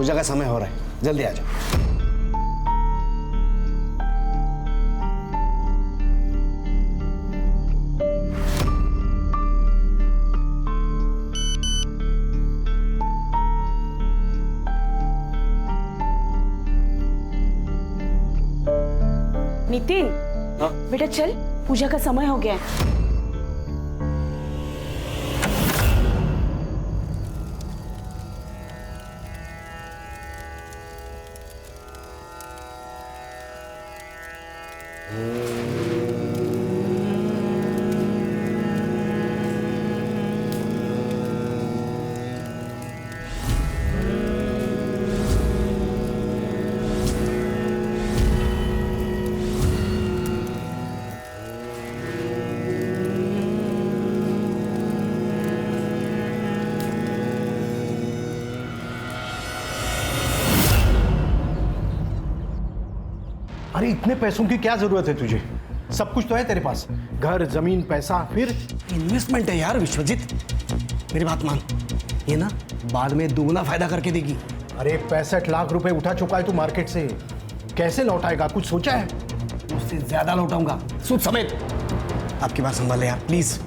पूजा का समय हो रहा है, जल्दी आ जाओ। नितिन, बेटा चल, पूजा का समय हो गया है। अरे इतने पैसों की क्या जरूरत है तुझे? सब कुछ तो है तेरे पास, घर जमीन पैसा। फिर इन्वेस्टमेंट है यार विश्वजीत, मेरी बात मान, ये ना बाद में दुगना फायदा करके देगी। अरे 65 लाख रुपए उठा चुका है तू मार्केट से, कैसे लौटाएगा? कुछ सोचा है? उससे ज्यादा लौटाऊंगा, सूद समेत। आपकी बात संभाले यार प्लीज,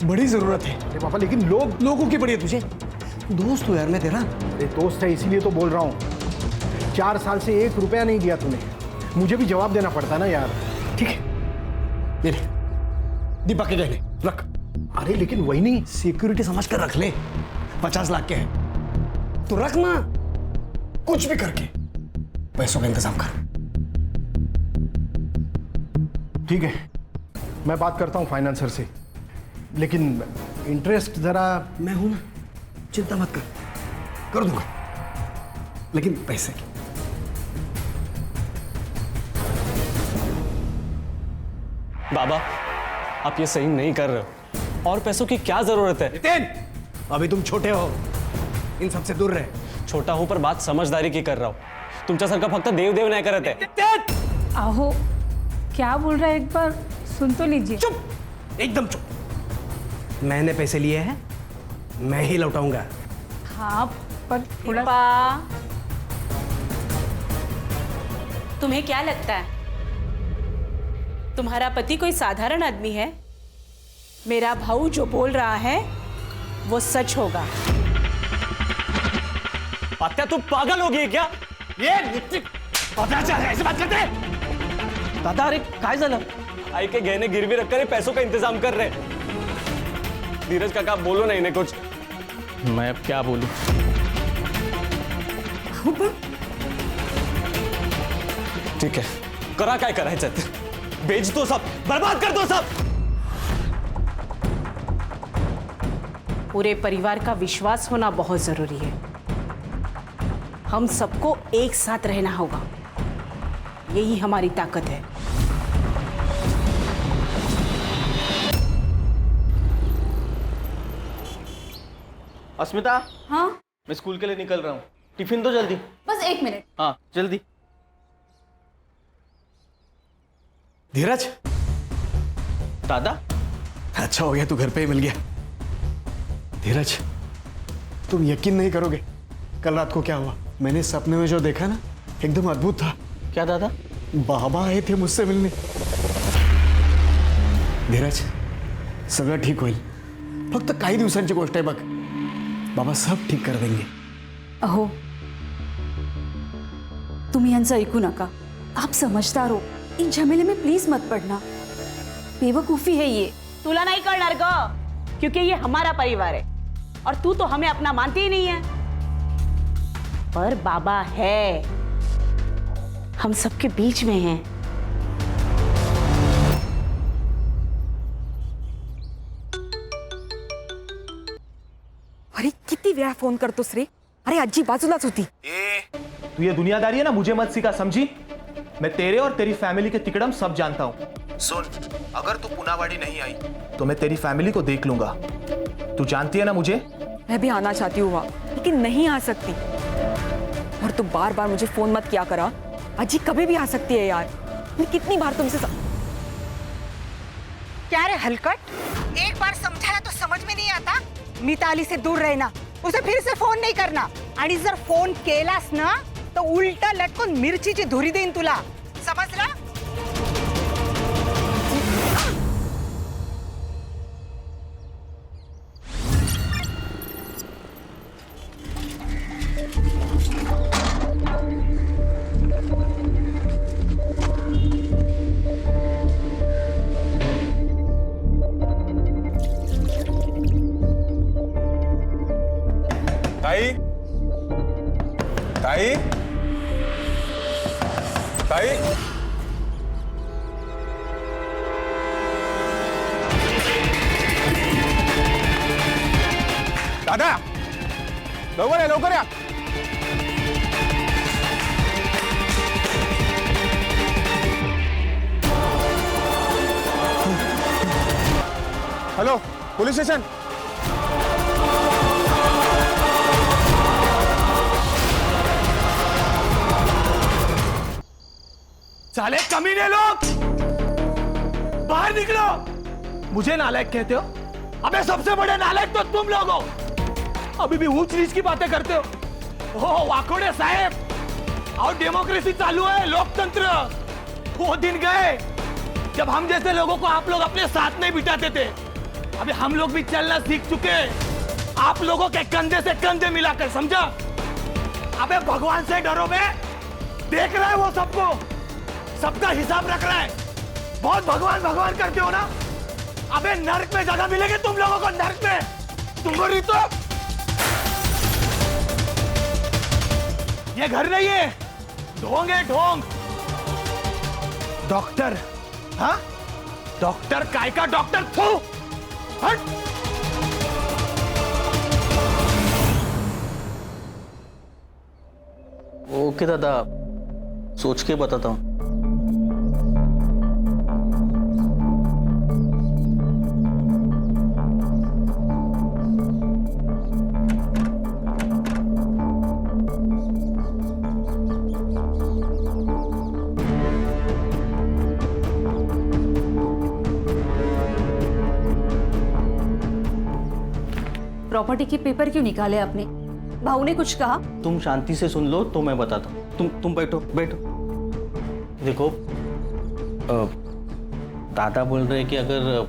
बड़ी जरूरत है। अरे पापा लेकिन लोगों की पड़ी है तुझे, दोस्त हो यार मैं तेरा। अरे दोस्त है इसीलिए तो बोल रहा हूँ। 4 साल से 1 रुपया नहीं दिया तूने, मुझे भी जवाब देना पड़ता ना यार। ठीक है, ले ले, दीपक के गहने रख। अरे लेकिन वही नहीं, सिक्योरिटी समझ कर रख ले, 50 लाख के हैं तो रख ना, कुछ भी करके पैसों का इंतजाम कर। ठीक है, मैं बात करता हूँ फाइनेंसर से, लेकिन इंटरेस्ट जरा। मैं हूं ना, चिंता मत कर दूंगा, लेकिन पैसे की। बाबा, आप ये सही नहीं कर रहे हो, और पैसों की क्या जरूरत है? नितिन, अभी तुम छोटे हो, इन सबसे दूर रहे। छोटा हूं पर बात समझदारी की कर रहा हूं। तुमच्यासारखं फक्त देव देव नाही करत आहे। आहो, क्या बोल रहा है, एक बार सुन तो लीजिए। चुप, एकदम चुप। मैंने पैसे लिए हैं, मैं ही लौटाऊंगा। हाँ, पर थोड़ा तुम्हें क्या लगता है तुम्हारा पति कोई साधारण आदमी है? मेरा भाऊ जो बोल रहा है वो सच होगा। आत्या तू पागल हो गई क्या? ये ऐसे बात करते हैं? दादा अरे काय झालं? आई के गहने गिरवी रखकर पैसों का इंतजाम कर रहे। धीरज काका बोलो ना इन्हें कुछ। मैं अब क्या बोलूं? ठीक है, करा काय करायचं, बेच दो सब, बर्बाद कर दो सब। पूरे परिवार का विश्वास होना बहुत जरूरी है। हम सबको एक साथ रहना होगा, यही हमारी ताकत है। अस्मिता, हाँ, मैं स्कूल के लिए निकल रहा हूँ, टिफिन दो जल्दी। बस 1 मिनट। हाँ जल्दी। धीरज, दादा, अच्छा हो गया तू घर पे ही मिल गया। धीरज, तुम यकीन नहीं करोगे कल रात को क्या हुआ। मैंने सपने में जो देखा ना, एकदम अद्भुत था। क्या दादा? बाबा आए थे मुझसे मिलने। धीरज, सगळं ठीक होईल, फक्त काही दिवसांची गोष्ट आहे बघ। बाबा सब ठीक कर देंगे। अहो, तुम्ही यांचं ऐकू नका, आप समझदार हो, इन झमेले में प्लीज मत पड़ना, बेवकूफी है ये। तुला नहीं करणार ग, क्योंकि ये हमारा परिवार है और तू तो हमें अपना मानती ही नहीं है। पर बाबा है, हम सबके बीच में हैं। अरे किती वेळा फोन करतोस रे? अरे आजी बाजूलाच होती। तू ये दुनियादारी है ना, मुझे मत सिखा, समझी? मैं तेरे और तेरी फैमिली के तिकड़म सब जानता हूँ। सुन, अगर तू पुनावाड़ी नहीं आई तो मैं तेरी फैमिली को देख लूंगा। तू जानती है ना मुझे। मैं भी आना चाहती हूँ वहाँ, लेकिन नहीं आ सकती। और तू बार बार मुझे फोन मत किया करा, अजी कभी भी आ सकती है यार। मैं कितनी बार तुमसे क्या रे हलकट, एक बार समझाया तो समझ में नहीं आता? मिताली से दूर रहना, उसे फिर से फोन नाही करना आणि जर फोन केलास ना तर उलटा लटकून मिरचीची धुरी देईन तुला समजलं. ताई ताई ताई दादा लवकर या लवकर या. Hello police station. साले कमीने लोग, बाहर निकलो. मुझे नालायक कहते हो? अबे सबसे बड़े नालायक तो तुम लोग हो. अभी भी ऊंच नीच की बातें करते हो. ओ वाकोड़े साहब, और डेमोक्रेसी चालू है, लोकतंत्र. वो दिन गए जब हम जैसे लोगों को आप लोग अपने साथ नहीं बिठाते थे. अभी हम लोग भी चलना सीख चुके. आप लोगों के कंधे से कंधे मिलाकर, समझा? अबे भगवान से डरो. में देख रहा है वो सबको, सबका हिसाब रख रहा है. बहुत भगवान भगवान करते हो ना. अबे नर्क में जगह मिलेगी तुम लोगों को, नर्क में. तुम्हारी तो ये घर नहीं है, ढोंग है ढोंग. डॉक्टर, हाँ डॉक्टर काय का डॉक्टर. थू हट. ओके दादा, सोच के बताता हूँ. प्रॉपर्टी के पेपर क्यों निकाले आपने? भाऊ ने कुछ कहा? तुम शांति से सुन लो तो मैं बताता हूँ. तुम बैठो बैठो. देखो दादा बोल रहे हैं कि अगर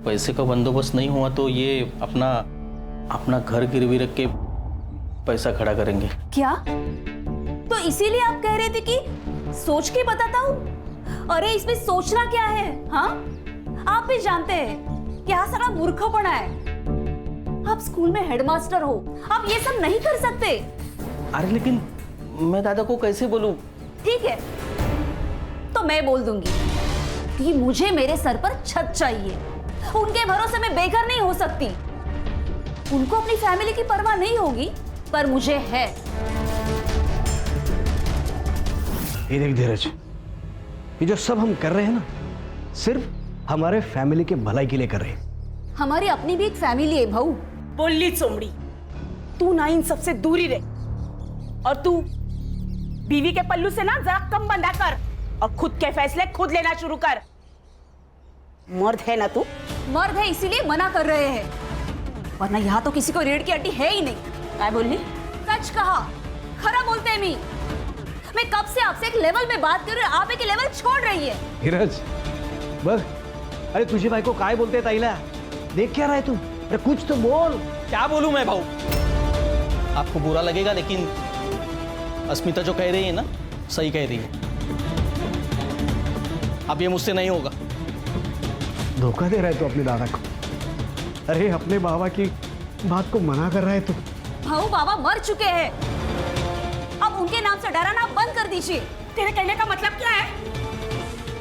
पैसे का बंदोबस्त नहीं हुआ तो ये अपना घर गिरवी रख के पैसा खड़ा करेंगे. क्या? तो इसीलिए आप कह रहे थे कि सोच के बताता हूँ? अरे इसमें सोचना क्या है? हाँ, आप भी जानते हैं क्या सारा मूर्खपना है. आप स्कूल में हेडमास्टर हो, आप ये सब नहीं कर सकते. अरे लेकिन मैं दादा को कैसे बोलूं? ठीक है, तो मैं बोल दूंगी कि मुझे मेरे सर पर छत चाहिए. उनके भरोसे मैं बेघर नहीं हो सकती. उनको अपनी फैमिली की परवाह नहीं होगी, पर मुझे है. ये देख धीरज, ये जो सब हम कर रहे हैं ना, सिर्फ हमारे फैमिली के भलाई के लिए कर रहे हैं. हमारी अपनी भी एक फैमिली है भाऊ. बोली चोमड़ी, तू ना इन सबसे दूरी रहे. और तू बीवी के पल्लू से ना जरा कम बंधा कर और खुद के फैसले खुद लेना शुरू कर. मर्द है ना तू? मर्द है इसीलिए मना कर रहे हैं, वरना यहाँ तो किसी को रीढ़ की हड्डी है ही नहीं. क्या बोली? सच कहा, खरा बोलते हैं. मैं कब से आपसे एक लेवल में बात कर रही हूँ, आप एक लेवल छोड़ रही है. धीरज बस. अरे तुझे भाई को काय बोलते ताईला? देख क्या रहा है तू? अरे कुछ तो बोल. क्या बोलूं मैं भाऊ? आपको बुरा लगेगा लेकिन अस्मिता जो कह रही है ना, सही कह रही है. अब ये मुझसे नहीं होगा. धोखा दे रहा है तू अपने दादा को. अरे अपने बाबा की बात को मना कर रहा है तू. भाऊ बाबा मर चुके हैं, अब उनके नाम से डराना बंद कर दीजिए. तेरे कहने का मतलब क्या है?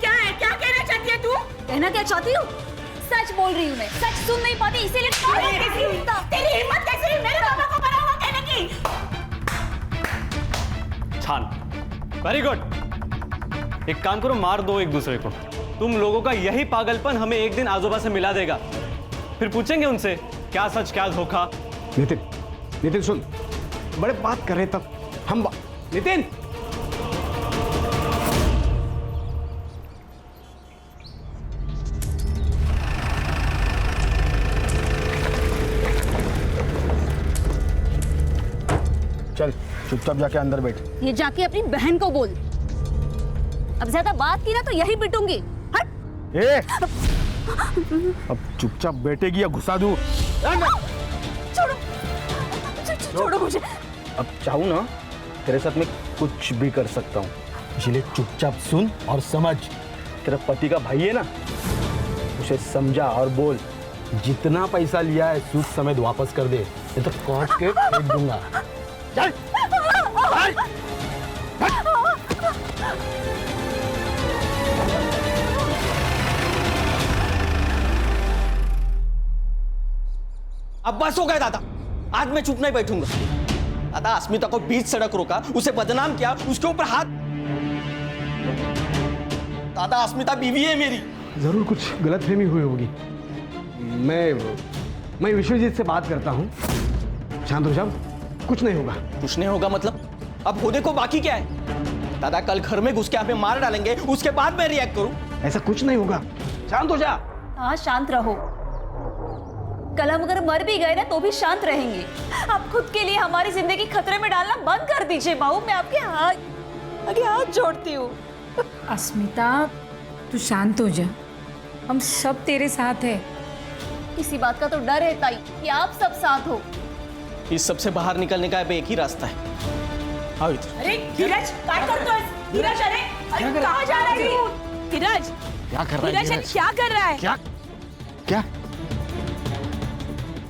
क्या है? क्या कहना चाहती है तू? कहना क्या चाहती हूँ? सच बोल रही हूँ मैं. सच सुन नहीं पाती इसीलिए. तेरी हिम्मत कैसे हुई मेरे बाबा को बड़ा हुआ कहने की? छान, वेरी गुड. एक काम करो, मार दो एक दूसरे को. तुम लोगों का यही पागलपन हमें एक दिन आजोबा से मिला देगा. फिर पूछेंगे उनसे क्या सच क्या धोखा. नितिन सुन, बड़े बात कर रहे तब हम. नितिन चल चुपचाप जाके अंदर बैठ। ये जाके अपनी बहन को बोल। अब ज्यादा बात की ना तो यही पिटूंगी। हट। ए, अब चुपचाप बैठेगी या घुसा दूं? छोड़ो, छोड़ो मुझे। अब चाहूँ ना तेरे साथ मैं कुछ भी कर सकता हूँ, इसलिए चुपचाप सुन और समझ। तेरा पति का भाई है ना, उसे समझा और बोल जितना पैसा लिया है सूद समेत वापस कर दे, नहीं तो काट के फेंक दूंगा। चल, चल। अब बस हो गया दादा, आज मैं चुप नहीं बैठूंगा। दादा अस्मिता को बीच सड़क रोका, उसे बदनाम किया, उसके ऊपर हाथ। दादा अस्मिता बीवी है मेरी। जरूर कुछ गलतफहमी हुई होगी। मैं विश्वजीत से बात करता हूँ। शांत हो जाओ, कुछ नहीं होगा। कुछ नहीं होगा मतलब? अब होने को बाकी क्या है? दादा कल घर में घुस के हमें मार डालेंगे, उसके बाद मैं रिएक्ट करूं? ऐसा कुछ नहीं होगा, शांत हो जा। हाँ शांत रहो। कल हम अगर मर भी गए ना तो भी शांत रहेंगे। आप खुद के लिए हमारी जिंदगी खतरे में डालना बंद कर दीजिए बाबू। मैं आपके आगे हाथ जोड़ती हूँ। अस्मिता तू शांत हो जा, हम सब तेरे साथ है। इसी बात का तो डर है ताई कि आप सब साथ हो। इस सब से बाहर निकलने का अब एक ही रास्ता है। आओ इधर। अरे धीरज क्या करते हो? धीरज अरे कहाँ जा रहा है तू? धीरज क्या कर रहा है? धीरज क्या कर रहा है? क्या?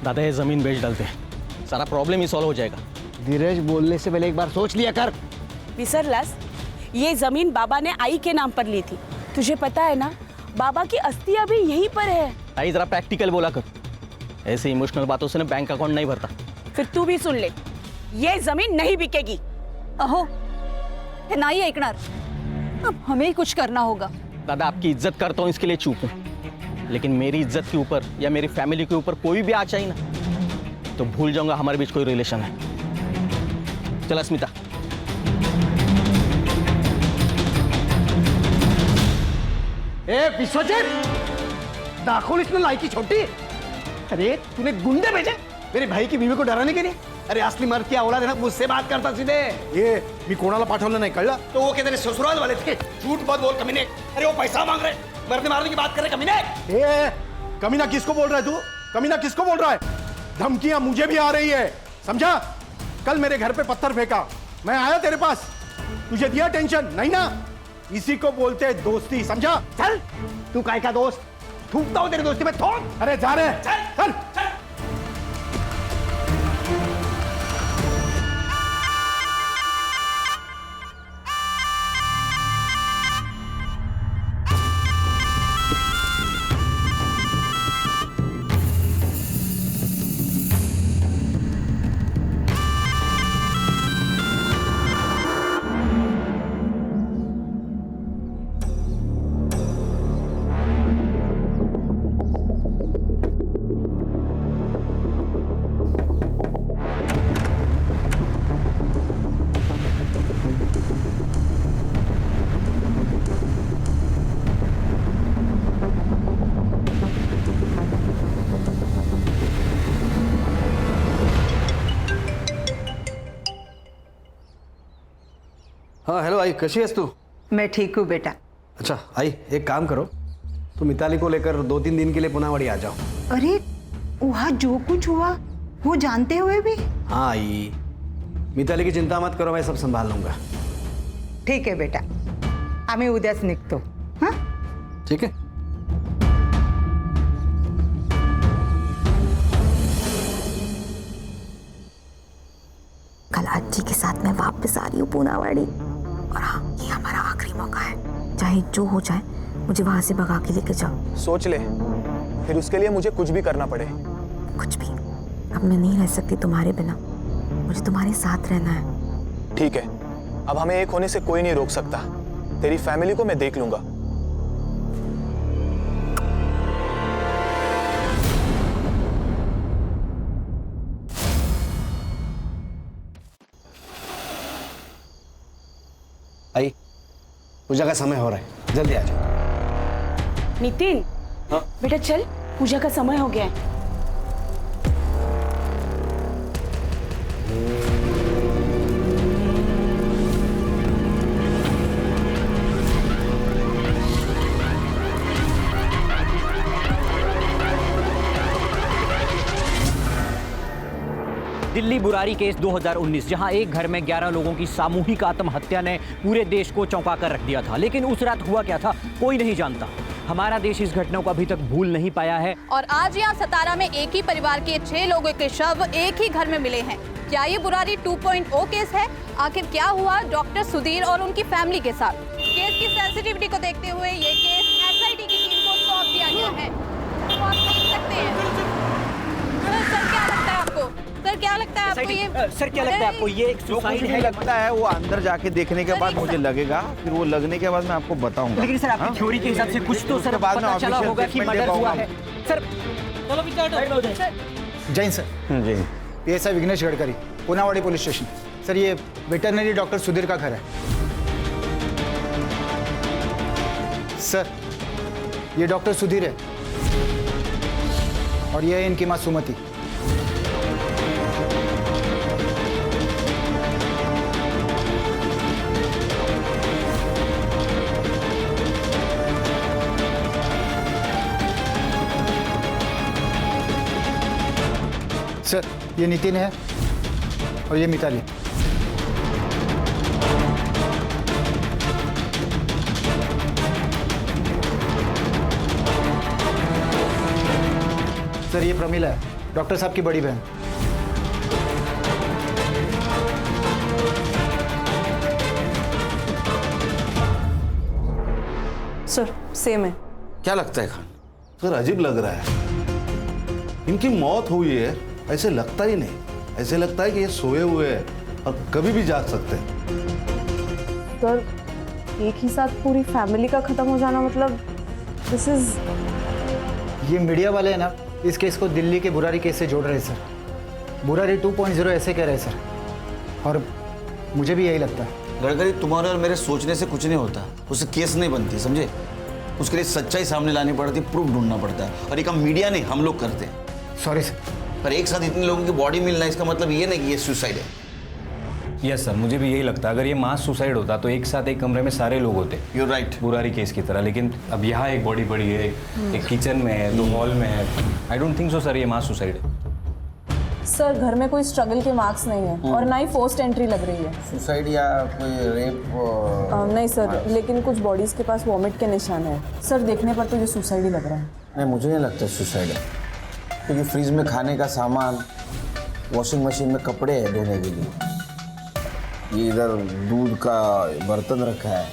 दादा ये जमीन बेच डालते हैं, सारा प्रॉब्लम ही सॉल्व हो जाएगा। धीरज, बोलने से पहले एक बार सोच लिया कर। विसरलास, ये जमीन बाबा ने आई के नाम पर ली थी। तुझे पता है ना, बाबा की अस्थि अभी यहीं पर है। आई जरा प्रैक्टिकल बोला कर, ऐसे इमोशनल बातों से ना बैंक अकाउंट नहीं भरता। फिर तू भी सुन ले, ये जमीन नहीं बिकेगी। अहो हे नाही ऐकणार, अब हमें ही कुछ करना होगा। दादा आपकी इज्जत करता हूँ इसके लिए चुप हूँ, लेकिन मेरी इज्जत के ऊपर या मेरी फैमिली के ऊपर कोई भी आ जाए ना तो भूल जाऊंगा हमारे बीच कोई रिलेशन है। चल अस्मिता। ए विश्वजीत, दाखोल इसमें लायकी छोटी। अरे तूने गुंडे भेजे मेरे भाई की बीवी को डराने के लिए? अरे असली मर्द की औलाद है ना, मुझसे बात करता सीधे। ये मी कोणाला पाठवलं नाही, कळलं? तो वो कहते ससुराल वाले थे। झूठ मत बोल कमीने। अरे वो पैसा मांग रहे, मरने मारने की बात कर रहे कमीने। ए, कमीना किसको बोल रहा है तू? कमीना किसको बोल रहा है? धमकियां मुझे भी आ रही है, समझा? कल मेरे घर पे पत्थर फेंका, मैं आया तेरे पास, तुझे दिया टेंशन नहीं ना? इसी को बोलते हैं दोस्ती, समझा? चल, तू काय का दोस्त? थूकता हूँ तेरी दोस्ती में, थूक। अरे जा रहे, चल। हाँ हेलो आई, कैसी है तू? मैं ठीक हूँ बेटा। अच्छा आई, एक काम करो, तुम मिताली को लेकर 2-3 दिन के लिए पुनावाड़ी आ जाओ। अरे वहाँ जो कुछ हुआ वो जानते हुए भी? हाँ आई, मिताली की चिंता मत करो, मैं सब संभाल लूंगा। ठीक है बेटा, आम्ही उद्याच निघतो। हाँ ठीक है। कल अज्जी के साथ मैं वापस आ रही हूँ पूनावाड़ी, और हाँ ये हमारा आखिरी मौका है। चाहे जो हो जाए मुझे वहां से भगा के लेके जाओ। सोच ले, फिर उसके लिए मुझे कुछ भी करना पड़े। कुछ भी, अब मैं नहीं रह सकती तुम्हारे बिना, मुझे तुम्हारे साथ रहना है। ठीक है, अब हमें एक होने से कोई नहीं रोक सकता। तेरी फैमिली को मैं देख लूंगा। आई, पूजा का समय हो रहा है, जल्दी आ जाओ। नितिन, हाँ? बेटा चल, पूजा का समय हो गया है। दिल्ली बुरारी केस 2019, जहां एक घर में 11 लोगों की सामूहिक आत्महत्या ने पूरे देश को चौंका कर रख दिया था। लेकिन उस रात हुआ क्या था कोई नहीं जानता। हमारा देश इस घटना को अभी तक भूल नहीं पाया है। और आज यहाँ सतारा में एक ही परिवार के 6 लोगों के शव एक ही घर में मिले हैं। क्या ये बुरारी 2.0 केस है? आखिर क्या हुआ डॉक्टर सुधीर और उनकी फैमिली के साथ? केस की सेंसिटिविटी को देखते हुए ये केस एसआईटी की टीम को सौंप दिया गया है। तो आप देख सकते हैं। सर क्या लगता है आपको? सर क्या लगता है आपको ये? सर क्या लगता है आपको ये एक सुसाइड है? लगता है वो अंदर जाके देखने के बाद मुझे लगेगा, फिर वो लगने के बाद मैं आपको बताऊंगा। लेकिन सर आपकी थ्योरी के हिसाब से कुछ तो सर पता चला होगा कि मर्डर हुआ है। Sir Jain sir. जी PSI Vighnesh Gadkari, Punawadi police station. Sir ये वेटरनरी डॉक्टर सुधीर का घर है। सर ये डॉक्टर सुधीर है और ये है इनकी माँ सुमति। सर ये नितिन है और ये मिताली। सर ये प्रमिला है, डॉक्टर साहब की बड़ी बहन। सर सेम है। क्या लगता है खान? सर अजीब लग रहा है। इनकी मौत हुई है ऐसे लगता ही नहीं। ऐसे लगता है कि ये सोए हुए हैं और कभी भी जाग सकते हैं। सर एक ही साथ पूरी फैमिली का खत्म हो जाना मतलब दिस इज। ये मीडिया वाले हैं ना, इस केस को दिल्ली के बुरारी केस से जोड़ रहे हैं सर। बुरारी 2.0 ऐसे कह रहे हैं सर, और मुझे भी यही लगता है। गडकरी तुम्हारे और मेरे सोचने से कुछ नहीं होता, उससे केस नहीं बनती, समझे? उसके लिए सच्चाई सामने लानी पड़ती, प्रूफ ढूंढना पड़ता है, और एक हम मीडिया नहीं हम लोग करते हैं। Sorry sir. पर एक साथ इतने लोगों की बॉडी मिलना इसका मतलब ये नहीं कि ये सुसाइड है। यस सर, मुझे भी यही लगता है। अगर ये मास सुसाइड होता तो एक साथ एक कमरे में सारे लोग होते। यू राइट, बुरारी केस की तरह। लेकिन अब यहाँ एक बॉडी पड़ी है, एक किचन में है, 2 हॉल में है। I don't think so sir ये मास सुसाइड है। सर घर में कोई स्ट्रगल के मार्क्स नहीं है और ना ही फोर्स्ड एंट्री लग रही है। सुसाइड या कोई रेप? नहीं सर, लेकिन कुछ बॉडीज के पास वॉमिट के निशान है। सर देखने पर तो ये सुसाइड ही लग रहा है। नहीं, मुझे नहीं लगता सुसाइड है, क्योंकि फ्रिज में खाने का सामान, वॉशिंग मशीन में कपड़े हैं धोने के लिए, ये इधर दूध का बर्तन रखा है।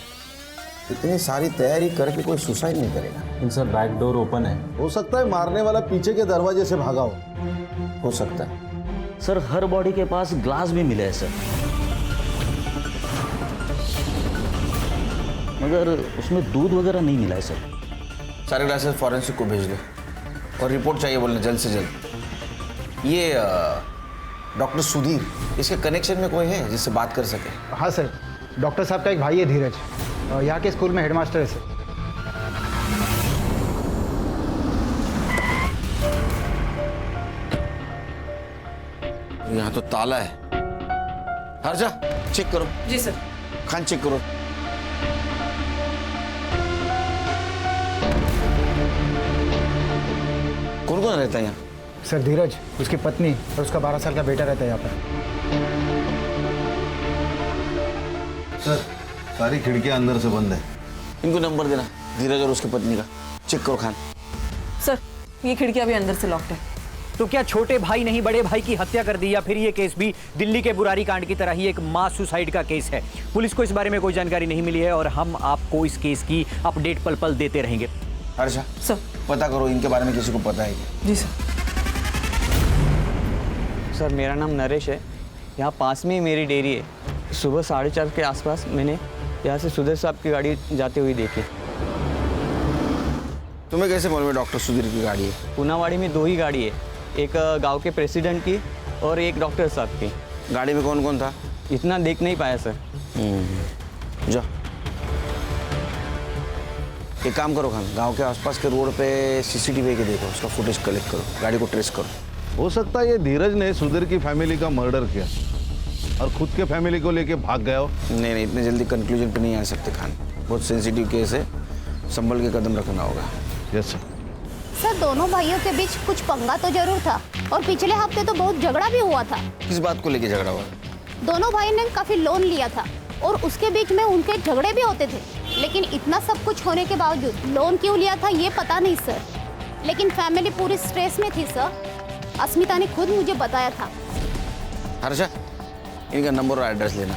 इतनी सारी तैयारी करके कोई सुसाइड नहीं करेगा। लेकिन सर बैक डोर ओपन है। हो सकता है मारने वाला पीछे के दरवाजे से भागा हो सकता है। सर हर बॉडी के पास ग्लास भी मिले हैं सर, मगर उसमें दूध वगैरह नहीं मिला है सर। सारे ग्लासेस फॉरेंसिक को भेज दो और रिपोर्ट चाहिए बोलने जल्द से जल्द। ये डॉक्टर सुधीर, इसके कनेक्शन में कोई है जिससे बात कर सके? हाँ सर, डॉक्टर साहब का एक भाई है धीरज, यहाँ के स्कूल में हेडमास्टर है सर। यहाँ तो ताला है। हर्षा चेक करो। जी सर। खान चेक करो। कौन कौन रहता है यहाँ? सर धीरज, उसकी पत्नी और उसका 12 साल का बेटा रहता है यहाँ पर। सर सारी खिड़कियां अंदर से बंद है। इनको नंबर देना, धीरज और उसकी पत्नी का। चेक करो खान। सर ये खिड़कियां भी अंदर से लॉक्ड है। तो क्या छोटे भाई नहीं बड़े भाई की हत्या कर दी, या फिर ये केस भी दिल्ली के बुरारी कांड की तरह ही एक मास सुसाइड का केस है? पुलिस को इस बारे में कोई जानकारी नहीं मिली है और हम आपको इस केस की अपडेट पल पल देते रहेंगे। हर्षा सर पता करो इनके बारे में किसी को पता है क्या? जी सर। सर मेरा नाम नरेश है, यहाँ पास में ही मेरी डेयरी है। सुबह 4:30 के आसपास मैंने यहाँ से सुधीर साहब की गाड़ी जाते हुए देखी। तुम्हें कैसे मालूम है डॉक्टर सुधीर की गाड़ी है? पुनावाड़ी में 2 ही गाड़ी है, एक गांव के प्रेसिडेंट की और एक डॉक्टर साहब की। गाड़ी में कौन कौन था? इतना देख नहीं पाया सर। जा एक काम करो खान, गांव के आसपास के रोड पे CCTV के देखो, उसका फुटेज कलेक्ट करो, गाड़ी को ट्रेस करो। हो सकता है ये धीरज ने सुधीर की फैमिली का मर्डर किया और खुद के फैमिली को लेके भाग गया हो। नहीं, इतने जल्दी कंक्लूजन पे नहीं आ सकते खान, बहुत सेंसिटिव केस है, संभल के कदम रखना होगा। Yes sir. सर दोनों भाइयों के बीच कुछ पंगा तो जरूर था। और पिछले हफ्ते तो बहुत झगड़ा भी हुआ था। किस बात को लेके झगड़ा हुआ? दोनों भाई ने काफी लोन लिया था और उसके बीच में उनके झगड़े भी होते थे, लेकिन इतना सब कुछ होने के बावजूद लोन क्यों लिया था ये पता नहीं सर, लेकिन फैमिली पूरी स्ट्रेस में थी सर। अस्मिता ने खुद मुझे बताया था। हर्षा, इनका नंबर और एड्रेस लेना।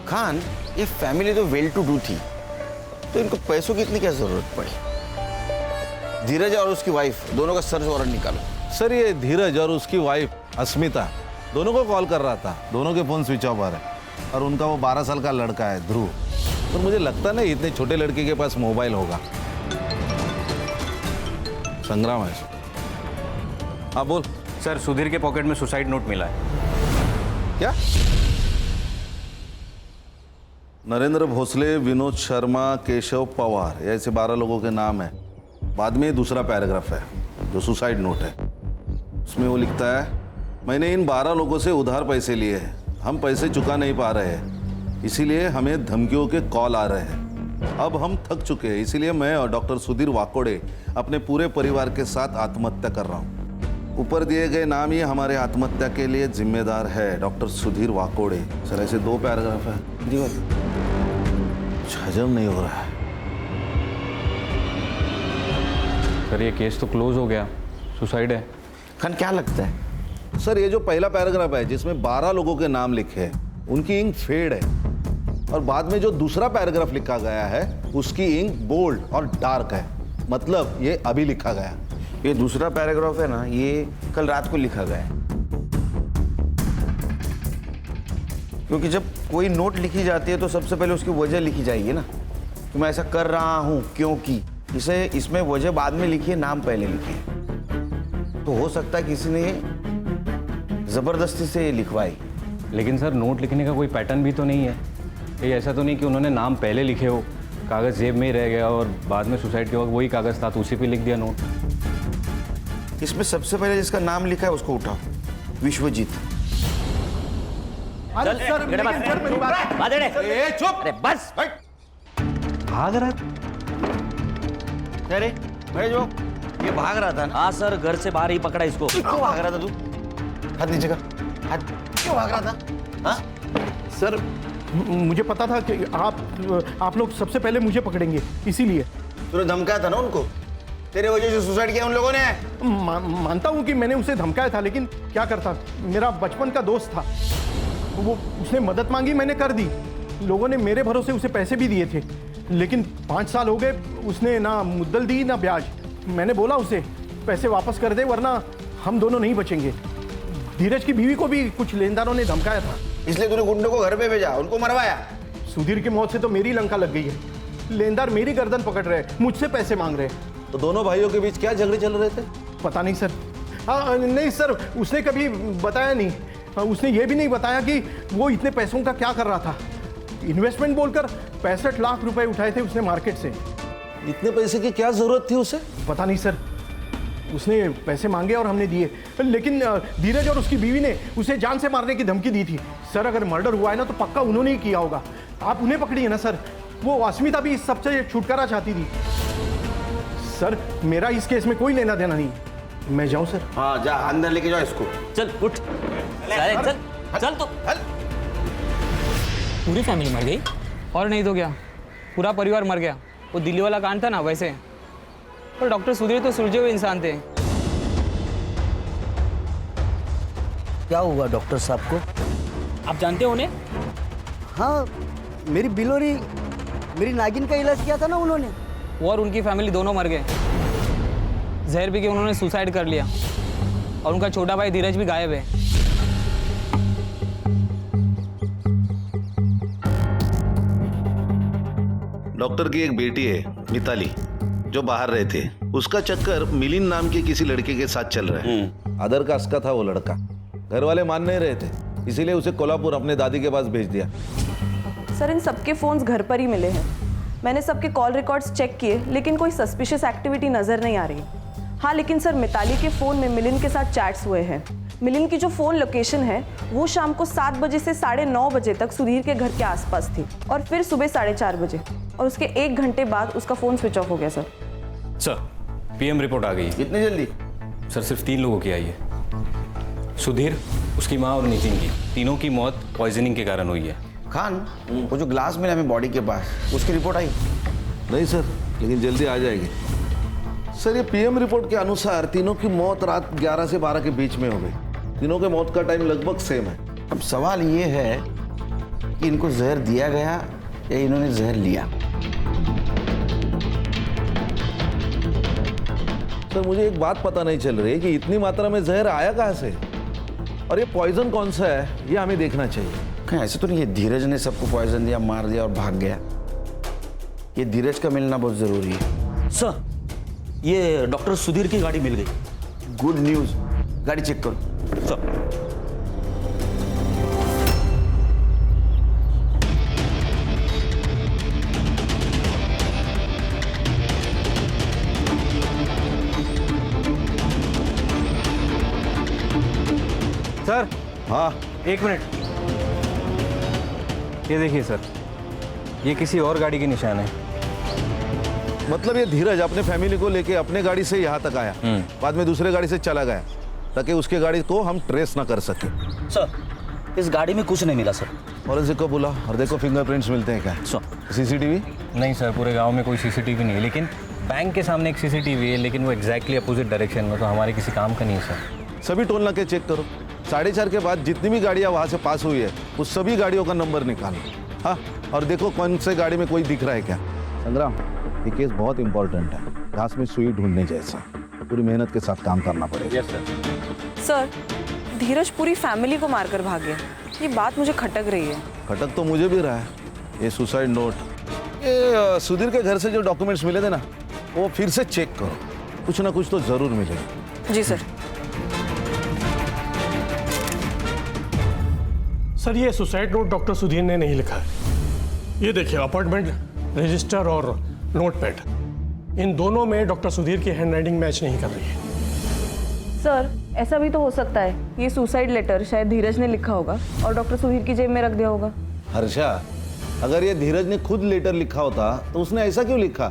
खान, ये फैमिली तो वेल टू डू थी, तो इनको पैसों की इतनी क्या जरूरत पड़ी? धीरज और उसकी वाइफ दोनों का सर्च वारंट निकालो। सर ये धीरज और उसकी वाइफ अस्मिता दोनों को कॉल कर रहा था, दोनों के फोन स्विच ऑफ आ रहे हैं और उनका वो 12 साल का लड़का है ध्रुव, तो मुझे लगता नहीं इतने छोटे लड़के के पास मोबाइल होगा। संग्राम है। हाँ बोल। सर सुधीर के पॉकेट में सुसाइड नोट मिला है। क्या? नरेंद्र भोसले, विनोद शर्मा, केशव पवार, ऐसे 12 लोगों के नाम है। बाद में दूसरा पैराग्राफ है जो सुसाइड नोट है, उसमें वो लिखता है, मैंने इन 12 लोगों से उधार पैसे लिए हैं, हम पैसे चुका नहीं पा रहे हैं, इसीलिए हमें धमकियों के कॉल आ रहे हैं। अब हम थक चुके हैं, इसीलिए मैं और डॉक्टर सुधीर वाकोड़े अपने पूरे परिवार के साथ आत्महत्या कर रहा हूँ। ऊपर दिए गए नाम ही हमारे आत्महत्या के लिए जिम्मेदार है, डॉक्टर सुधीर वाकोड़े। सर ऐसे 2 पैराग्राफ है। हजम नहीं हो रहा है। सर ये केस तो क्लोज हो गया, सुसाइड है। खान क्या लगता है? सर ये जो पहला पैराग्राफ है जिसमें 12 लोगों के नाम लिखे हैं, उनकी इंक फेड है, और बाद में जो दूसरा पैराग्राफ लिखा गया है उसकी इंक बोल्ड और डार्क है, मतलब ये अभी लिखा गया। ये दूसरा पैराग्राफ है ना, ये कल रात को लिखा गया है, क्योंकि जब कोई नोट लिखी जाती है तो सबसे पहले उसकी वजह लिखी जाएगी ना, कि मैं ऐसा कर रहा हूँ क्योंकि। इसे इसमें वजह बाद में लिखी है, नाम पहले लिखे है, तो हो सकता है किसी ने जबरदस्ती से लिखवाई। लेकिन सर नोट लिखने का कोई पैटर्न भी तो नहीं है, ये ऐसा तो नहीं कि उन्होंने नाम पहले लिखे हो, कागज़ जेब में ही रह गया और बाद में सुसाइड के वक्त वही कागज़ था तो उसी पे लिख दिया नोट। इसमें सबसे पहले जिसका नाम लिखा है उसको उठाओ, विश्वजीत। अरे सर, मेरी बात चुप। अरे बस भाग रहा था? अरे भाई जो ये भाग रहा था ना? हाँ सर, घर से बाहर ही पकड़ा इसको। क्यों भाग रहा था तू? हाथ नीचे कर, हाथ क्यों भाग रहा था? हाँ? सर मुझे पता था कि आप लोग सबसे पहले मुझे पकड़ेंगे, इसीलिए। तूने धमकाया था ना उनको? तेरे वजह से सुसाइड किया उन लोगों ने? मानता हूँ कि मैंने उसे धमकाया था, लेकिन क्या करता, मेरा बचपन का दोस्त था, वो उसने मदद मांगी, मैंने कर दी। लोगों ने मेरे भरोसे उसे पैसे भी दिए थे, लेकिन 5 साल हो गए, उसने ना मुद्दल दी ना ब्याज। मैंने बोला उसे पैसे वापस कर दे वरना हम दोनों नहीं बचेंगे। धीरज की बीवी को भी कुछ लेनदारों ने धमकाया था, इसलिए तूने गुंडों को घर पे भेजा, उनको मरवाया। सुधीर की मौत से तो मेरी लंका लग गई है। लेनदार मेरी गर्दन पकड़ रहे, मुझसे पैसे मांग रहे। तो दोनों भाइयों के बीच क्या झगड़े चल रहे थे? पता नहीं सर। नहीं सर, उसने कभी बताया नहीं। उसने ये भी नहीं बताया कि वो इतने पैसों का क्या कर रहा था। इन्वेस्टमेंट बोलकर 65 लाख रुपए उठाए थे उसने मार्केट से। इतने पैसे की क्या जरूरत थी उसे? पता नहीं सर, उसने पैसे मांगे और हमने दिए, लेकिन धीरज और उसकी बीवी ने उसे जान से मारने की धमकी दी थी। सर अगर मर्डर हुआ है ना तो पक्का उन्होंने ही किया होगा। आप उन्हें पकड़िए ना सर। वो अस्मिता भी इस सबसे छुटकारा चाहती थी। सर मेरा इस केस में कोई लेना देना नहीं। मैं जाऊं सर? हाँ जा, अंदर लेके जाओ इसको। चल उठ, चल तो। पूरी फैमिली मर गई? और नहीं तो क्या, पूरा परिवार मर गया। वो दिल्ली वाला कांड था ना वैसे। पर डॉक्टर सुधीर तो सुलझे हुए इंसान थे। क्या हुआ डॉक्टर साहब को? आप जानते हो उन्हें? हाँ, मेरी बिलोरी, मेरी नागिन का इलाज किया था ना उन्होंने। वो और उनकी फैमिली दोनों मर गए। जहर पी के उन्होंने सुसाइड कर लिया और उनका छोटा भाई धीरज भी गायब है। डॉक्टर की एक बेटी है मिताली, जो बाहर रहते, उसका चक्कर मिलिंद नाम के किसी लड़के के साथ चल रहा है। अदर कास्ट का था वो लड़का। घर वाले मान नहीं रहे थे, इसीलिए उसे कोल्हापुर अपने दादी के पास भेज दिया। सर इन सबके फोन्स घर पर ही मिले हैं। मैंने सबके कॉल रिकॉर्ड्स चेक किए, लेकिन कोई सस्पिशियस एक्टिविटी नजर नहीं आ रही। हाँ लेकिन सर मिताली के फ़ोन में मिलिंद के साथ चैट्स हुए हैं। मिलिंद की जो फ़ोन लोकेशन है वो शाम को 7 बजे से 9:30 बजे तक सुधीर के घर के आसपास थी और फिर सुबह 4:30 बजे, और उसके 1 घंटे बाद उसका फ़ोन स्विच ऑफ हो गया। सर पीएम रिपोर्ट आ गई। इतनी जल्दी? सर सिर्फ 3 लोगों की आई है। सुधीर, उसकी माँ और नितिन की। तीनों की मौत पॉइजनिंग के कारण हुई है। खान, वो जो ग्लास मिला हमें बॉडी के पास, उसकी रिपोर्ट आई? नहीं सर, लेकिन जल्दी आ जाएगी। सर ये पीएम रिपोर्ट के अनुसार तीनों की मौत रात 11 से 12 के बीच में हो गई। तीनों के मौत का टाइम लगभग सेम है। अब सवाल ये है कि इनको जहर दिया गया या इन्होंने जहर लिया। सर मुझे एक बात पता नहीं चल रही कि इतनी मात्रा में जहर आया कहाँ से, और ये पॉइजन कौन सा है, ये हमें देखना चाहिए। कहीं ऐसे तो नहीं है धीरज ने सबको पॉइजन दिया, मार दिया और भाग गया? ये धीरज का मिलना बहुत जरूरी है। सर, ये डॉक्टर सुधीर की गाड़ी मिल गई। Good news. गाड़ी चेक करो। सर, सर, हाँ 1 मिनट। ये देखिए सर, ये किसी और गाड़ी के निशान है। मतलब ये धीरज अपने फैमिली को लेके अपने गाड़ी से यहाँ तक आया, बाद में दूसरे गाड़ी से चला गया ताकि उसके गाड़ी को हम ट्रेस ना कर सके। सर, इस गाड़ी में कुछ नहीं मिला सर। फॉरेंसिक को बुला और देखो फिंगरप्रिंट्स मिलते हैं क्या। सीसीटीवी? नहीं सर, पूरे गांव में कोई सीसीटीवी नहीं है, लेकिन बैंक के सामने एक सीसीटीवी है, लेकिन वो एग्जैक्टली अपोजिट डायरेक्शन में, तो हमारे किसी काम का नहीं है सर। सभी टोल नाके चेक करो। 4:30 के बाद जितनी भी गाड़ियाँ वहाँ से पास हुई है उस सभी गाड़ियों का नंबर निकालो। हाँ, और देखो कौन से गाड़ी में कोई दिख रहा है क्या। संग्राम, ये केस बहुत इंपॉर्टेंट है, घास में सुई ढूंढने जैसा। पूरी मेहनत के साथ काम करना पड़ेगा। सर, धीरज पूरी फैमिली को मारकर भाग गया, ये बात मुझे खटक रही है। खटक तो मुझे भी रहा है। ये सुसाइड नोट, ये सुधीर के घर से जो डॉक्यूमेंट्स मिले थे ना, वो फिर से चेक करो, कुछ ना कुछ तो जरूर मिलेगा। जी सर। सर, ये सुसाइड नोट डॉक्टर सुधीर ने नहीं लिखा है। ये देखिए, अपॉइंटमेंट रजिस्टर और नोटपैड, इन दोनों में डॉक्टर सुधीर की हैंडराइटिंग मैच नहीं कर रही है। सर, ऐसा भी तो हो सकता है ये सुसाइड लेटर शायद धीरज ने लिखा होगा और डॉक्टर सुधीर की जेब में रख दिया होगा। हर्षा, अगर ये धीरज ने खुद लेटर लिखा होता तो उसने ऐसा क्यों लिखा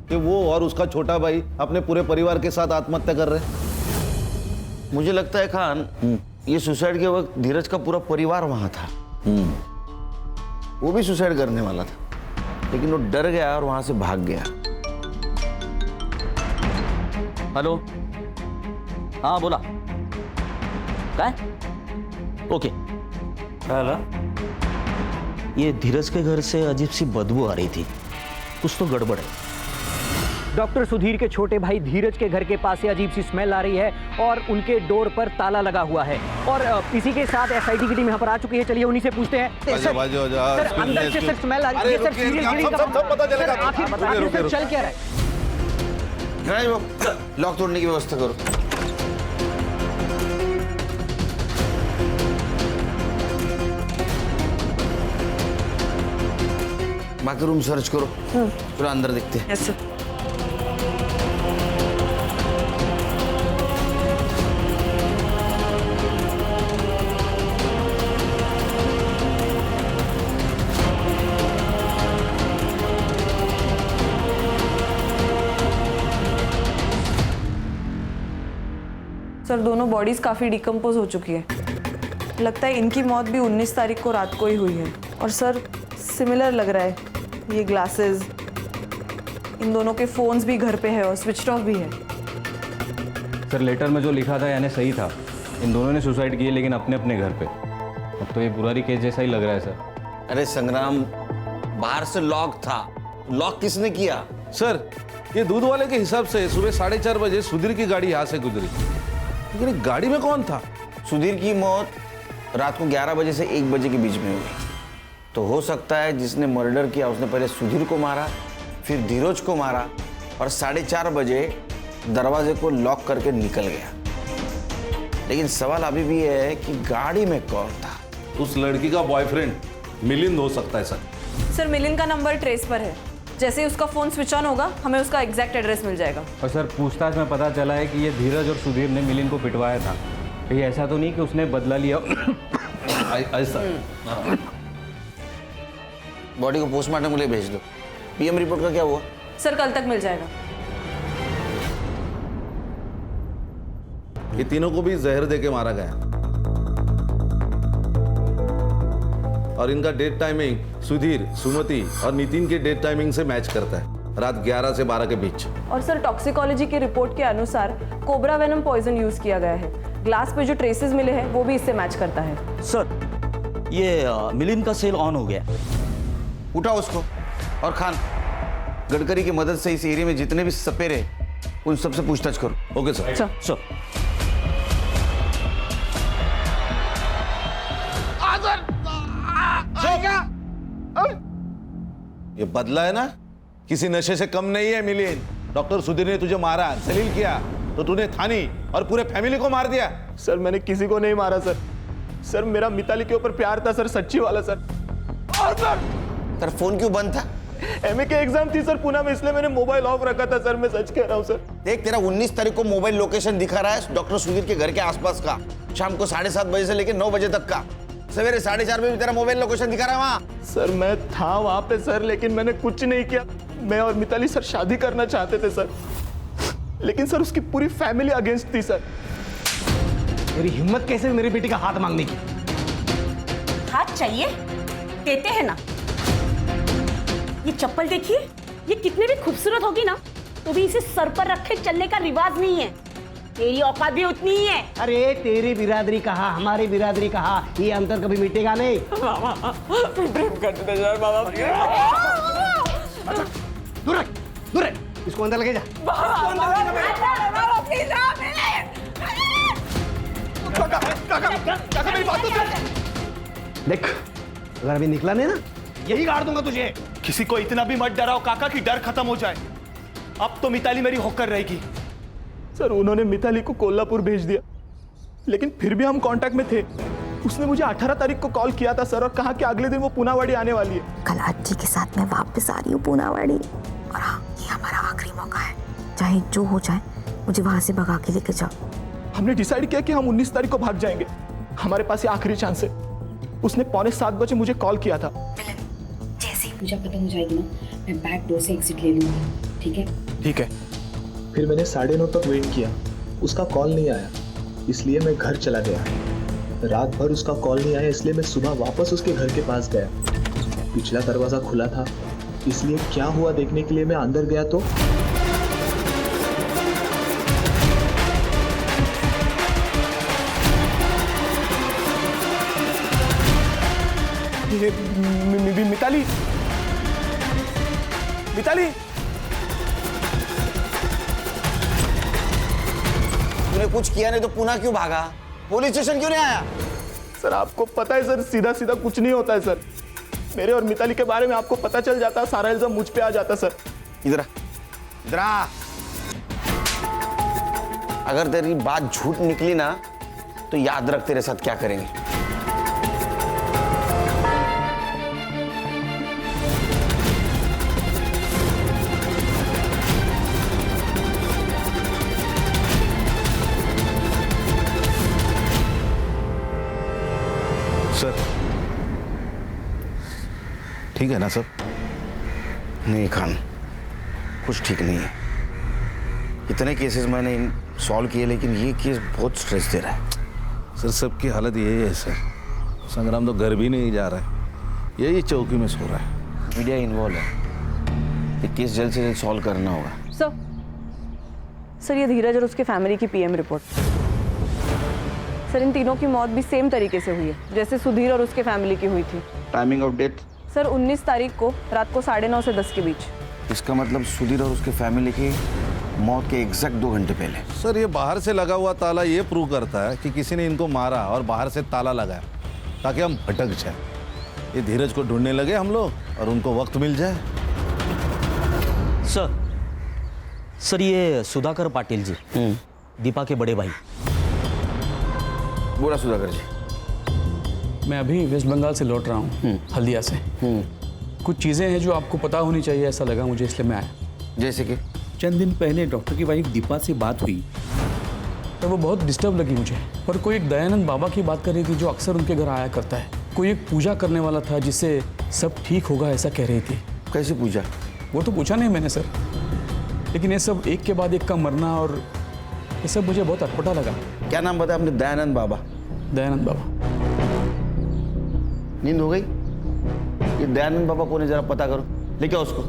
कि वो और उसका छोटा भाई अपने पूरे परिवार के साथ आत्महत्या कर रहे? मुझे लगता है खान, ये सुसाइड के वक्त धीरज का पूरा परिवार वहां था। वो भी सुसाइड करने वाला था, लेकिन वो डर गया और वहां से भाग गया। हेलो, हाँ बोला। क्या? ओके। हेलो, ये धीरज के घर से अजीब सी बदबू आ रही थी, कुछ तो गड़बड़ है। डॉक्टर सुधीर के छोटे भाई धीरज के घर के पास से अजीब सी स्मेल आ रही है और उनके डोर पर ताला लगा हुआ है, और इसी के साथ एसआईटी की टीम यहाँ पर आ चुकी है। चलिए उन्हीं से पूछते हैं। सर, अंदर से सर स्मेल आ रही है। सर, आखिर चल क्या रहा है? लॉक तोड़ने की व्यवस्था करो। बाकी रूम सर्च करो, पूरा अंदर देखते हैं। Yes sir. सर, दोनों बॉडीज काफ़ी डिकम्पोज हो चुकी है। लगता है इनकी मौत भी 19 तारीख को रात को ही हुई है। और सर, सिमिलर लग रहा है, ये ग्लासेस, इन दोनों के फ़ोन्स भी घर पे है और स्विच ऑफ भी है। सर, लेटर में जो लिखा था यानी सही था, इन दोनों ने सुसाइड किए लेकिन अपने अपने घर पे। अब तो ये बुरारी केस जैसा ही लग रहा है सर। अरे संग्राम, बाहर से लॉक था, लॉक किसने किया? सर, ये दूध वाले के हिसाब से सुबह 4:30 बजे सुधीर की गाड़ी यहाँ से गुजरी, लेकिन गाड़ी में कौन था? सुधीर की मौत रात को 11 बजे से 1 बजे के बीच में हुई, तो हो सकता है जिसने मर्डर किया उसने पहले सुधीर को मारा, फिर धीरज को मारा और 4:30 बजे दरवाजे को लॉक करके निकल गया। लेकिन सवाल अभी भी है कि गाड़ी में कौन था? उस लड़की का बॉयफ्रेंड मिलिंद हो सकता है सर। सर, मिलिंद का नंबर ट्रेस पर है, जैसे ही उसका फ़ोन स्विच ऑन होगा हमें उसका एग्जैक्ट एड्रेस मिल जाएगा। और सर, पूछताछ में पता चला है कि ये धीरज और सुधीर ने मिलिंद को पिटवाया था। कहीं ऐसा तो नहीं कि उसने बदला लिया? ऐसा। बॉडी को पोस्टमार्टम के लिए भेज दो। पीएम रिपोर्ट का क्या हुआ? सर, कल तक मिल जाएगा। ये तीनों को भी जहर देके मारा गया। और इनका डेट टाइमिंग सुधीर, सुमति और नितिन के डेट टाइमिंग से मैच करता है, रात 11 से 12 के बीच। और सर टॉक्सिकोलॉजी की रिपोर्ट के अनुसार कोबरा वेनम पॉइजन यूज किया गया है। ग्लास पे जो ट्रेसेस मिले हैं वो भी इससे मैच करता है। सर ये मिलिंद का सेल ऑन हो गया। उठाओ उसको। और खान, गडकरी की मदद से इस एरिया में जितने भी सपेरे उन सबसे पूछताछ करो। Okay sir. सर ये बदला है ना, किसी नशे से कम नहीं है मिलिंद। डॉक्टर सुधीर ने तुझे मारा, जलील किया, तो तूने थानी और पूरे फैमिली को मार दिया। सर मैंने किसी को नहीं मारा सर। सर मेरा मिताली के ऊपर प्यार था सर, सच्ची वाला सर। और सर फोन क्यों बंद था? एमए के एग्जाम थी सर पुणे में, इसलिए मैंने मोबाइल ऑफ रखा था सर। मैं सच कह रहा हूँ सर। देख, तेरा 19 तारीख को मोबाइल लोकेशन दिखा रहा है डॉक्टर सुधीर के घर के आसपास का, शाम को 7:30 बजे से लेकर 9 बजे तक का। सवेरे 4:30 बजे भी तेरा मोबाइल लोकेशन दिखा रहा है वहाँ। सर मैं था वहाँ पे सर, लेकिन मैंने कुछ नहीं किया। मैं और मिताली सर शादी करना चाहते थे सर, लेकिन सर उसकी पूरी फैमिली अगेंस्ट थी सर। मेरी हिम्मत कैसे मेरी बेटी का हाथ मांगने की? हाथ चाहिए, देते हैं ना। ये चप्पल देखिए, ये कितने भी खूबसूरत होगी ना, तो भी इसे सर पर रखे चलने का रिवाज नहीं है। तेरी औकात भी उतनी ही है। अरे तेरी बिरादरी कहा, हमारी बिरादरी कहा, ये अंतर कभी मिटेगा नहीं। दूर रख, दूर रख, इसको अंदर लगे जा। काका मेरी बात तो सुन। देख, अगर अभी निकला नहीं ना, यही गाड़ दूंगा तुझे। किसी को इतना भी मत डराओ काका कि डर खत्म हो जाए। अब तो मिताली मेरी होकर रहेगी। सर उन्होंने मिताली को कोल्हापुर भेज दिया, लेकिन फिर भी हम कांटेक्ट में थे। उसने मुझे 18 तारीख को कॉल किया था सर, और कहा कि अगले दिन वो पुनावाड़ी आने वाली है। कल आजी के साथ मैं वापस आ रही हूँ पुनावाड़ी, और हाँ, ये हमारा आखिरी मौका है। चाहे जो हो जाए, मुझे वहां से भगा के लेके जाओ। हमने डिसाइड किया कि हम 19 तारीख को भाग जाएंगे। हमारे पास ये आखिरी चांस है। उसने 6:45 बजे मुझे कॉल किया था। जैसे ही पूजा खत्म हो जाएगी ना, मैं बैक डोर से एग्जिट ले लूंगी। ठीक है? ठीक है। फिर मैंने 9:30 तक वेट किया, उसका कॉल नहीं आया, इसलिए मैं घर चला गया। रात भर उसका कॉल नहीं आया, इसलिए मैं सुबह वापस उसके घर के पास गया। पिछला दरवाजा खुला था, इसलिए क्या हुआ देखने के लिए मैं अंदर गया तो मिताली, मिताली, तूने कुछ किया नहीं तो पुणे क्यों भागा? पुलिस स्टेशन क्यों नहीं आया? सर आपको पता है सर, सीधा सीधा कुछ नहीं होता है सर। मेरे और मिताली के बारे में आपको पता चल जाता, सारा इल्जाम मुझ पे आ जाता सर। इधर इधर आ। अगर तेरी बात झूठ निकली ना, तो याद रख तेरे साथ क्या करेंगे। सर ठीक है ना सब? नहीं खान, कुछ ठीक नहीं है। इतने केसेस मैंने सॉल्व किए, लेकिन ये केस बहुत स्ट्रेस दे रहा है। सर सबकी हालत यही है सर। संग्राम तो घर भी नहीं जा रहा है, यही चौकी में सो रहा है। मीडिया इन्वॉल्व है, ये केस जल्द से जल्द सॉल्व करना होगा। सर ये धीरज और उसके फैमिली की पीएम रिपोर्ट। सर इन तीनों की मौत भी सेम तरीके से हुई है जैसे सुधीर और उसके फैमिली की हुई थी। Timing of death? सर 19 तारीख को रात को 9:30 से 10 के बीच। इसका मतलब सुधीर और उसके फैमिली की मौत के एग्जैक्ट 2 घंटे पहले। सर ये बाहर से लगा हुआ ताला ये प्रूव करता है कि किसी ने इनको मारा और बाहर से ताला लगाया ताकि हम भटक जाए। ये धीरज को ढूंढने लगे हम लोग और उनको वक्त मिल जाए। सर ये सुधाकर पाटिल जी, दीपा के बड़े भाई। बोला सुधाकर जी। मैं अभी वेस्ट बंगाल से लौट रहा हूँ, हल्दिया से। कुछ चीज़ें हैं जो आपको पता होनी चाहिए, ऐसा लगा मुझे, इसलिए मैं आया। जैसे कि चंद दिन पहले डॉक्टर की वाइफ दीपा से बात हुई तो वो बहुत डिस्टर्ब लगी मुझे। और कोई एक दयानंद बाबा की बात कर रही थी जो अक्सर उनके घर आया करता है। कोई एक पूजा करने वाला था जिससे सब ठीक होगा ऐसा कह रही थी। कैसे पूजा? वो तो पूछा नहीं मैंने सर, लेकिन ये सब एक के बाद एक का मरना और ये सब मुझे बहुत अटपटा लगा। क्या नाम बताया आपने? दयानंद बाबा। दयानंद बाबा। नींद हो गई? ये दयानंद बाबा कौन है जरा पता करो, लेके आओ उसको।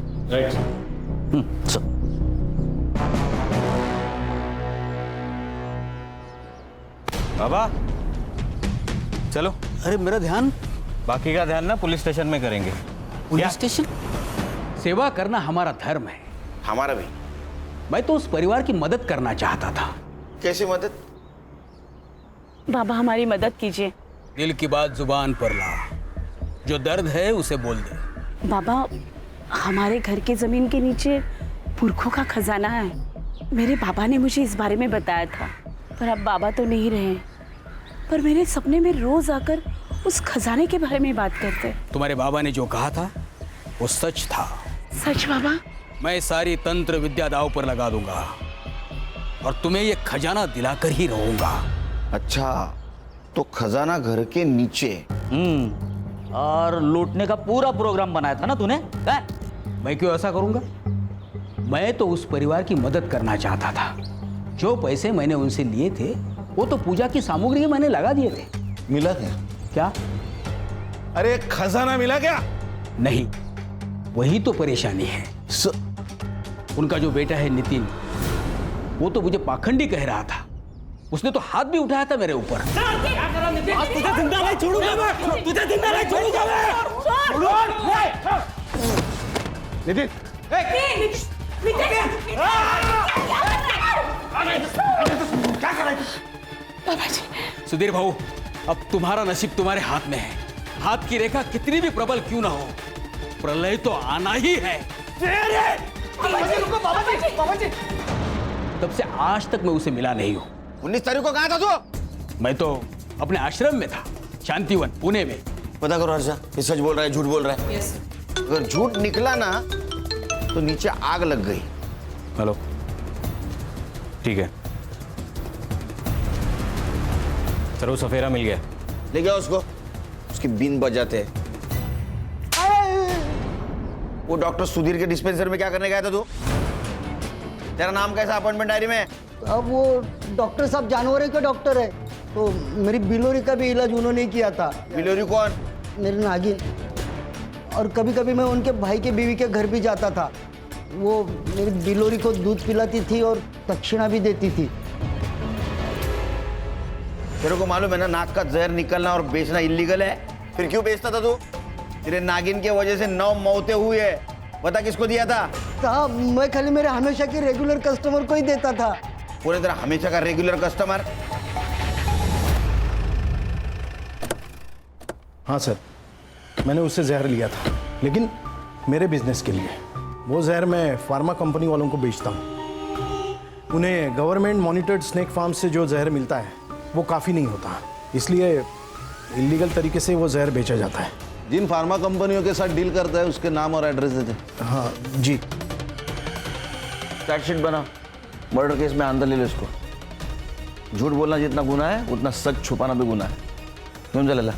बाबा चलो। अरे मेरा ध्यान, बाकी का ध्यान ना पुलिस स्टेशन में करेंगे। Police station? सेवा करना हमारा धर्म है। हमारा भी। मैं तो उस परिवार की मदद करना चाहता था। कैसे मदद? बाबा हमारी मदद कीजिए। दिल की बात जुबान पर ला, जो दर्द है उसे बोल दे। बाबा हमारे घर के जमीन के नीचे पुरखों का खजाना है। मेरे बाबा ने मुझे इस बारे में बताया था, पर अब बाबा तो नहीं रहे, पर मेरे सपने में रोज आकर उस खजाने के बारे में बात करते। तुम्हारे बाबा ने जो कहा था वो सच था। सच बाबा? मैं सारी तंत्र विद्या दांव पर लगा दूंगा और तुम्हें ये खजाना दिलाकर ही रहूंगा। अच्छा, तो खजाना घर के नीचे। और लूटने का पूरा प्रोग्राम बनाया था ना तूने? मैं क्यों ऐसा करूंगा? मैं तो उस परिवार की मदद करना चाहता था। जो पैसे मैंने उनसे लिए थे वो तो पूजा की सामग्री में मैंने लगा दिए थे। मिला क्या? क्या? अरे खजाना मिला क्या? नहीं, वही तो परेशानी है। उनका जो बेटा है नितिन, वो तो मुझे पाखंडी कह रहा था। उसने तो हाथ भी उठाया था मेरे ऊपर। तुझे जिंदा नहीं छोड़ूंगा मैं, तुझे जिंदा नहीं छोड़ूंगा मैं। नितिन, क्या कर रहे हैं? बाबा जी। सुधीर भाऊ, अब तुम्हारा नसीब तुम्हारे हाथ में है। हाथ की रेखा कितनी भी प्रबल क्यों ना हो, प्रलय तो आना ही है। बाबा जी। तब से आज तक मैं उसे मिला नहीं हूँ। 19 तारीख को कहाँ था तू? मैं तो अपने आश्रम में था, शांतिवन पुणे में। पता करो हर्षा, ये सच बोल रहा है झूठ बोल रहा है? अगर झूठ निकला ना तो नीचे आग लग गई। हेलो, ठीक है सर, वो सफेरा मिल गया। ले गया उसको, उसकी बीन बजाते। वो डॉक्टर सुधीर के डिस्पेंसर में क्या करने गया था तू? तेरा नाम कैसा अपॉइंटमेंट डायरी में? अब वो डॉक्टर साहब जानवरों के डॉक्टर है, तो मेरी बिलोरी का भी इलाज उन्होंने ही किया था। बिलोरी कौन? मेरी नागिन। और कभी कभी मैं उनके भाई के बीवी के घर भी जाता था। वो मेरी बिलोरी को दूध पिलाती थी और दक्षिणा भी देती थी। तेरे को मालूम है ना, नाक का जहर निकलना और बेचना इलीगल है, फिर क्यों बेचता था तू? तेरे नागिन की वजह से 9 मौतें हुई है। बता किसको दिया था? साहब, मैं खाली मेरे हमेशा के रेगुलर कस्टमर को ही देता था। पूरे तरह हमेशा का रेगुलर कस्टमर? हाँ सर, मैंने उससे जहर लिया था, लेकिन मेरे बिजनेस के लिए। वो जहर मैं फार्मा कंपनी वालों को बेचता हूँ। उन्हें गवर्नमेंट मॉनिटर्ड स्नेक फार्म से जो जहर मिलता है वो काफ़ी नहीं होता, इसलिए इलीगल तरीके से वो जहर बेचा जाता है। जिन फार्मा कंपनियों के साथ डील करता है उसके नाम और एड्रेस देते। हाँ जी। चार्जशीट बना, मर्डर केस में अंदर ले लो इसको। झूठ बोलना जितना गुनाह है उतना सच छुपाना भी गुनाह है। क्यों चला?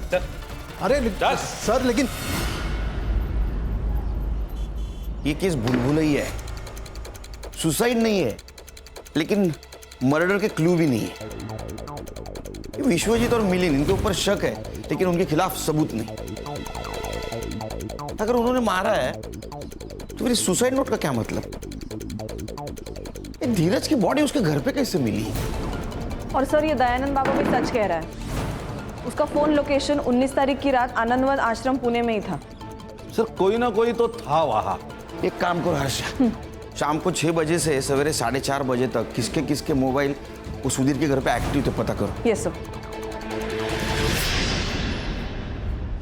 अरे सर, लेकिन ये केस भूल-भुलैया है, सुसाइड नहीं है, लेकिन मर्डर के क्लू भी नहीं है। विश्वजीत और मिलिंद, इनके ऊपर शक है, लेकिन उनके खिलाफ सबूत नहीं। अगर उन्होंने मारा है तो फिर सुसाइड नोट का क्या मतलब? धीरज की बॉडी उसके घर पे कैसे मिली? और सर, ये दयानंद बाबा भी सच कह रहा है। उसका फोन लोकेशन 19 तारीख की रात आनंदवन आश्रम पुणे में ही था। सर, कोई ना कोई तो था वहां। एक काम करो हर्षा, शाम को 6 बजे से सवेरे 4:30 बजे तक किसके किसके मोबाइल वो सुधीर के घर पे एक्टिव थे पता करो। Yes sir.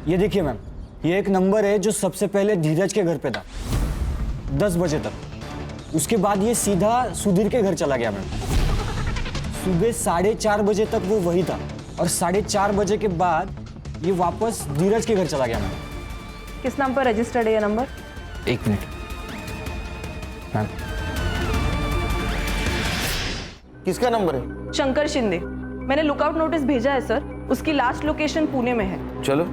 ये देखिए मैम, ये एक नंबर है जो सबसे पहले धीरज के घर पे था 10 बजे तक। उसके बाद ये सीधा सुधीर के घर चला गया मैम। सुबह 4:30 बजे तक वो वही था और 4:30 बजे के बाद ये वापस धीरज के घर चला गया मैम। किस नाम पर रजिस्टर्ड है ये नंबर? 1 minute ma'am. किसका नंबर है? शंकर शिंदे। मैंने लुकआउट नोटिस भेजा है सर। उसकी लास्ट लोकेशन पुणे में है। चलो।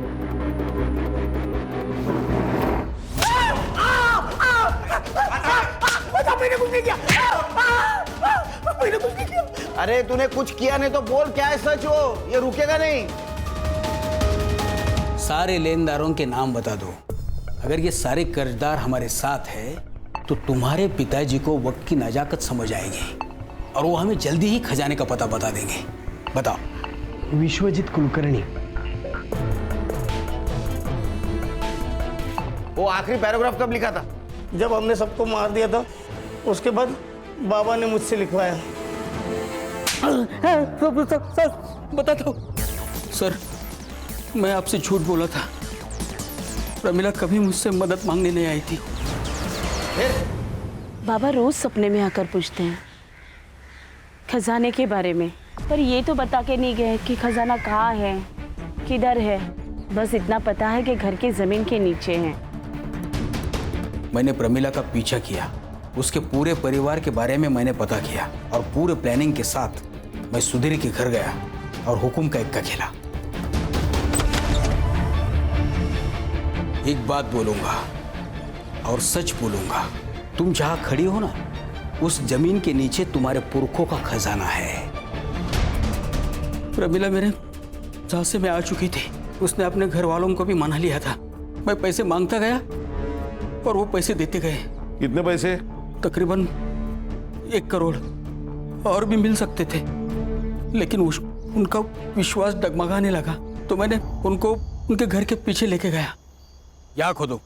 मैंने कुछ नहीं किया। मैंने कुछ नहीं किया। अरे तूने कुछ किया नहीं तो बोल, क्या है सच वो, ये रुकेगा नहीं। सारे लेनदारों के नाम बता दो। अगर ये सारे कर्जदार हमारे साथ है तो तुम्हारे पिताजी को वक्त की नजाकत समझ आएगी और वो हमें जल्दी ही खजाने का पता बता देंगे। बताओ। विश्वजीत कुलकर्णी। वो आखिरी पैराग्राफ कब लिखा था? जब हमने सबको मार दिया था, उसके बाद बाबा ने मुझसे लिखवाया। सर बता दो। सर मैं आपसे झूठ बोला था। प्रमिला कभी मुझसे मदद मांगने नहीं आई थी। बाबा रोज सपने में आकर पूछते हैं खजाने के बारे में, पर ये तो बता के नहीं गए कि खजाना कहाँ है, किधर है। बस इतना पता है कि घर की जमीन के नीचे है। मैंने प्रमिला का पीछा किया, उसके पूरे परिवार के बारे में मैंने पता किया और पूरे प्लानिंग के साथ मैं सुधीर के घर गया और हुकुम का इक्का खेला। एक बात बोलूंगा और सच बोलूंगा, तुम जहां खड़ी हो ना, उस जमीन के नीचे तुम्हारे पुरखों का खजाना है। प्रमिला मेरे झांसे में आ चुकी थी। उसने अपने घर वालों को भी मना लिया था। मैं पैसे मांगता गया और वो पैसे देते गए। कितने पैसे? तकरीबन 1 करोड़, और भी मिल सकते थे, लेकिन उनका विश्वास डगमगाने लगा तो मैंने उनको उनके घर के पीछे लेके गया। या खोदो।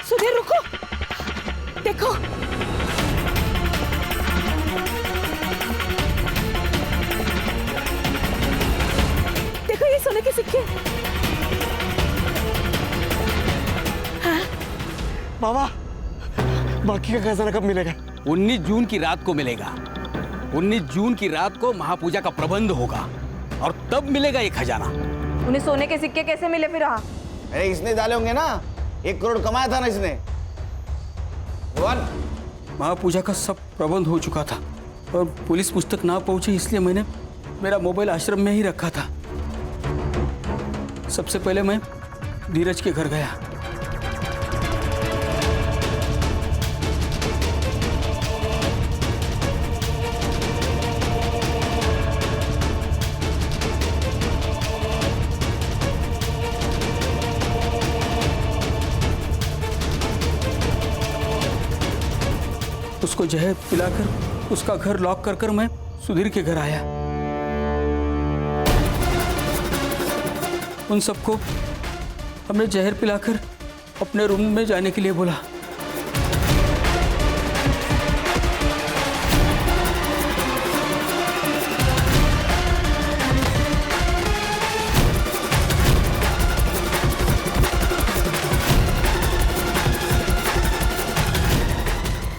सुधीर रुको, देखो। देखो ये सोने के सिक्के। बाबा, बाकी का खजाना कब मिलेगा? 19 जून की रात को मिलेगा। 19 जून की रात को महापूजा का प्रबंध होगा और तब मिलेगा ये खजाना। उन्हें सोने के सिक्के कैसे मिले फिर? अरे इसने डाले होंगे ना, 1 करोड़ कमाया था ना इसने। महापूजा का सब प्रबंध हो चुका था और पुलिस पुस्तक ना पहुंची, इसलिए मैंने मेरा मोबाइल आश्रम में ही रखा था। सबसे पहले मैं धीरज के घर गया। उसको जहर पिलाकर उसका घर लॉक कर मैं सुधीर के घर आया। उन सबको हमने जहर पिलाकर अपने रूम में जाने के लिए बोला।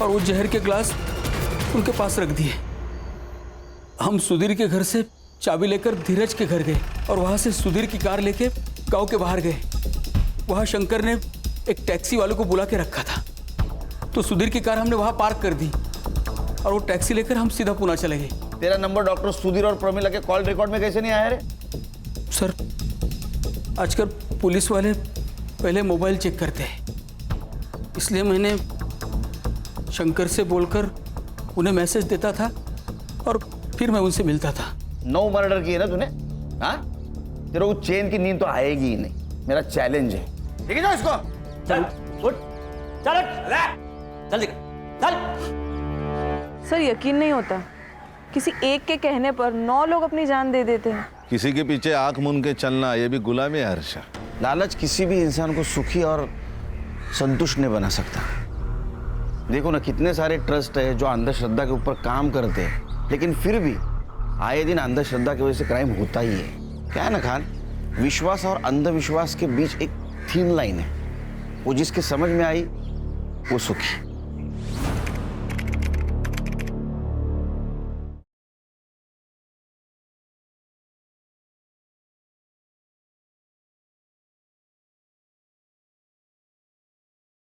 और वो जहर के ग्लास उनके पास रख दिए। हम सुधीर के घर से चाबी लेकर धीरज के घर गए और वहां से सुधीर की कार लेके गांव के बाहर गए। वहां शंकर ने एक टैक्सी वाले को बुला के रखा था, तो सुधीर की कार हमने वहां पार्क कर दी और वो टैक्सी लेकर हम सीधा पुणे चले गए। तेरा नंबर डॉक्टर सुधीर और प्रमिला के कॉल रिकॉर्ड में कैसे नहीं आया रे? सर, आजकल पुलिस वाले पहले मोबाइल चेक करते हैं, इसलिए मैंने शंकर से बोलकर उन्हें मैसेज देता था और फिर मैं उनसे मिलता था। 9 मर्डर किए ना तूने? हाँ, तेरे को चैन की नींद तो आएगी ही नहीं। मेरा चैलेंज है, ठीक है ना? इसको चल उठ, चल जल्दी चल। सर यकीन नहीं होता, किसी एक के कहने पर 9 लोग अपनी जान दे देते हैं। किसी के पीछे आंख मूंद के चलना, ये भी गुलामी है हर्षा। लालच किसी भी इंसान को सुखी और संतुष्ट नहीं बना सकता। देखो ना, कितने सारे ट्रस्ट है जो अंधश्रद्धा के ऊपर काम करते हैं, लेकिन फिर भी आए दिन अंधश्रद्धा की वजह से क्राइम होता ही है। क्या है ना खान, विश्वास और अंधविश्वास के बीच एक थीन लाइन है, वो जिसके समझ में आई वो सुखी।